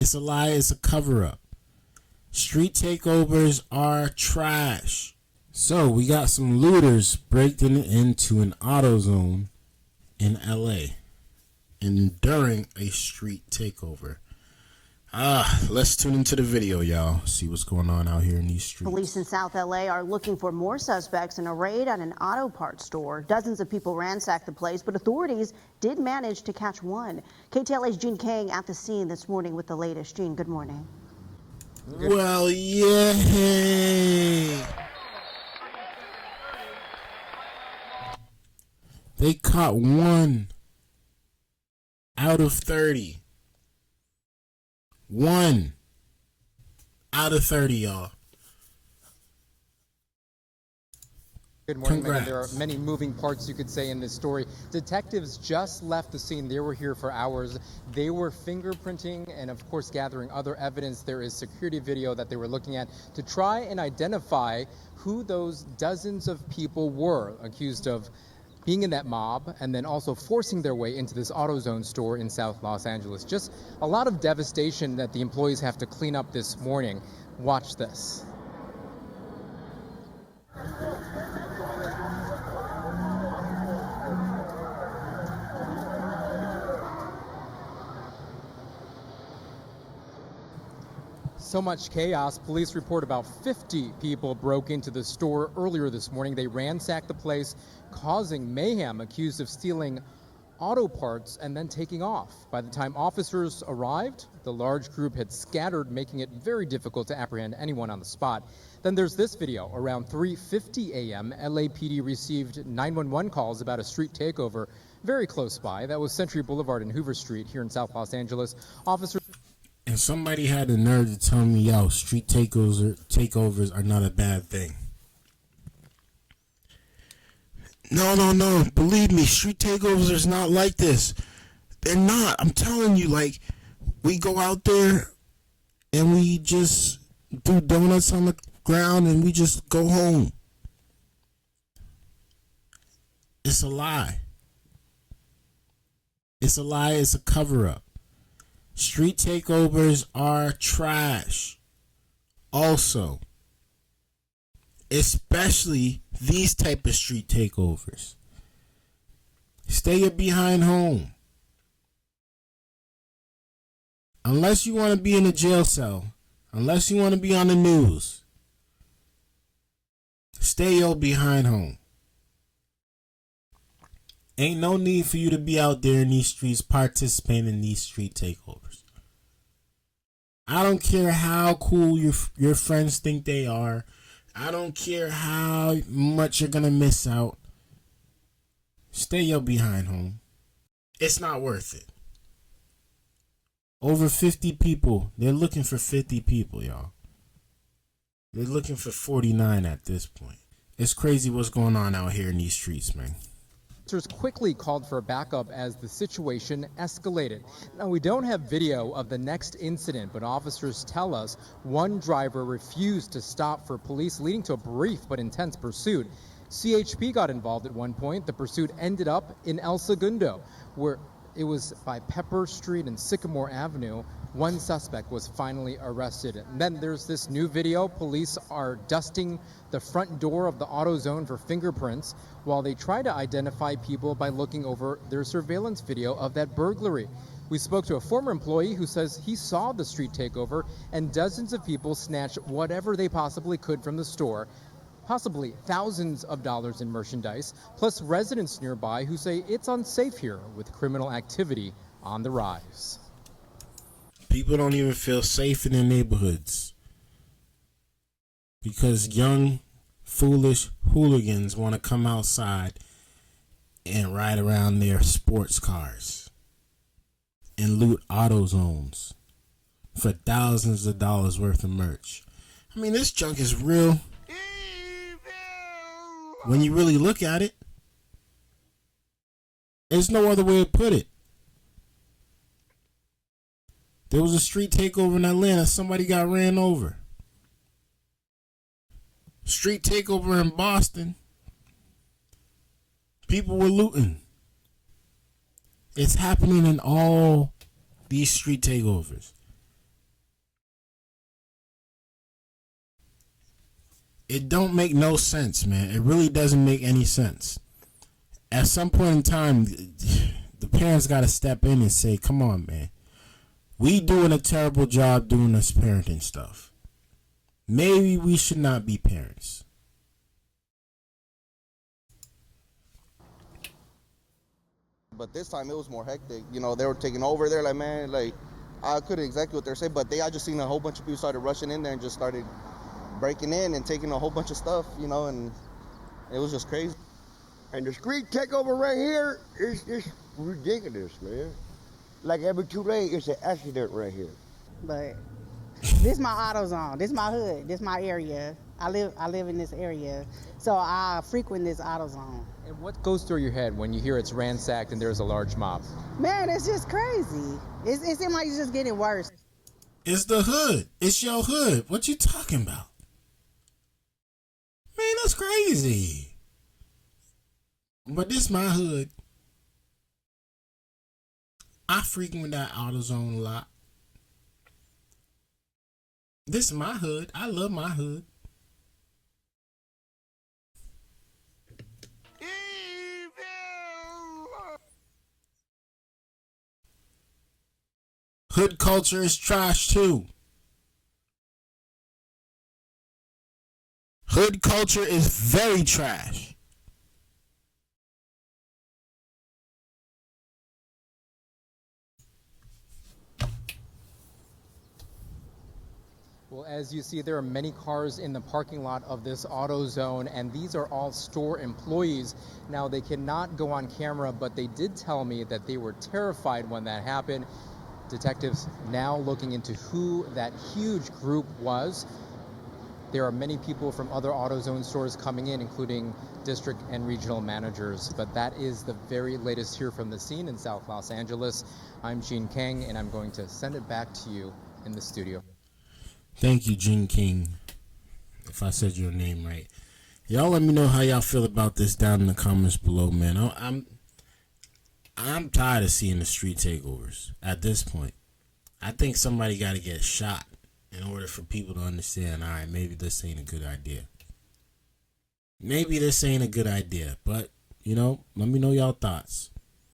It's a lie. It's a cover-up. Street takeovers are trash. So we got some looters breaking into an AutoZone in LA and during a street takeover. Let's tune into the video, y'all. See what's going on out here in these streets. Police in South LA are looking for more suspects in a raid at an auto parts store. Dozens of people ransacked the place, but authorities did manage to catch one. KTLA's Gene Kang at the scene this morning with the latest. Gene, good morning. Well, yeah. They caught 1 out of 30. 1 out of 30, y'all. Good morning, Megan. Congrats. There are many moving parts, you could say, in this story. Detectives just left the scene. They were here for hours. They were fingerprinting and, of course, gathering other evidence. There is security video that they were looking at to try and identify who those dozens of people were accused of being in that mob and then also forcing their way into this AutoZone store in South Los Angeles. Just a lot of devastation that the employees have to clean up this morning. Watch this. So much chaos. Police report about 50 people broke into the store earlier this morning. They ransacked the place, causing mayhem, accused of stealing auto parts and then taking off. By the time officers arrived, the large group had scattered, making it very difficult to apprehend anyone on the spot. Then there's this video. Around 3:50 a.m., LAPD received 911 calls about a street takeover very close by. That was Century Boulevard and Hoover Street here in South Los Angeles. Officers... And somebody had the nerve to tell me, yo, street takeovers are not a bad thing. No. Believe me, street takeovers is not like this. They're not. I'm telling you, like, we go out there and we just do donuts on the ground and we just go home. It's a lie. It's a lie. It's a cover-up. Street takeovers are trash. Also, especially these type of street takeovers. Stay your behind home. Unless you want to be in a jail cell, unless you want to be on the news, stay your behind home. Ain't no need for you to be out there in these streets participating in these street takeovers. I don't care how cool your friends think they are. I don't care how much you're going to miss out. Stay your behind home. It's not worth it. Over 50 people. They're looking for 50 people, y'all. They're looking for 49 at this point. It's crazy what's going on out here in these streets, man. Officers quickly called for backup as the situation escalated. Now, we don't have video of the next incident, but officers tell us one driver refused to stop for police, leading to a brief but intense pursuit. CHP got involved at one point. The pursuit ended up in El Segundo, where it was by Pepper Street and Sycamore Avenue. One suspect was finally arrested. And then there's this new video. Police are dusting the front door of the AutoZone for fingerprints while they try to identify people by looking over their surveillance video of that burglary. We spoke to a former employee who says he saw the street takeover and dozens of people snatch whatever they possibly could from the store, possibly thousands of dollars in merchandise, plus residents nearby who say it's unsafe here with criminal activity on the rise. People don't even feel safe in their neighborhoods because young, foolish hooligans want to come outside and ride around their sports cars and loot AutoZones for thousands of dollars worth of merch. I mean, this junk is real when you really look at it. There's no other way to put it. There was a street takeover in Atlanta. Somebody got ran over. Street takeover in Boston. People were looting. It's happening in all these street takeovers. It don't make no sense, man. It really doesn't make any sense. At some point in time, the parents got to step in and say, come on, man. We doing a terrible job doing this parenting stuff. Maybe we should not be parents. But this time it was more hectic. You know, they were taking over. They're like, man, like, I couldn't exactly what they're saying, but I just seen a whole bunch of people started rushing in there and just started breaking in and taking a whole bunch of stuff, you know, and it was just crazy. And the street takeover right here is just ridiculous, man. Like every 2 days, it's an accident right here. But this my AutoZone. This my hood. This my area. I live in this area, so I frequent this AutoZone. And what goes through your head when you hear it's ransacked and there's a large mob? Man, it's just crazy. It seems like it's just getting worse. It's the hood. It's your hood. What you talking about? Man, that's crazy. But this my hood. I frequent that AutoZone a lot. This is my hood. I love my hood. Hood culture is trash too. Hood culture is very trash. Well, as you see, there are many cars in the parking lot of this AutoZone, and these are all store employees. Now, they cannot go on camera, but they did tell me that they were terrified when that happened. Detectives now looking into who that huge group was. There are many people from other AutoZone stores coming in, including district and regional managers. But that is the very latest here from the scene in South Los Angeles. I'm Gene Kang, and I'm going to send it back to you in the studio. Thank you, Gene King, if I said your name right. Y'all let me know how y'all feel about this down in the comments below, man. I'm tired of seeing the street takeovers at this point. I think somebody got to get shot in order for people to understand, all right, maybe this ain't a good idea. Maybe this ain't a good idea, but, you know, let me know y'all thoughts.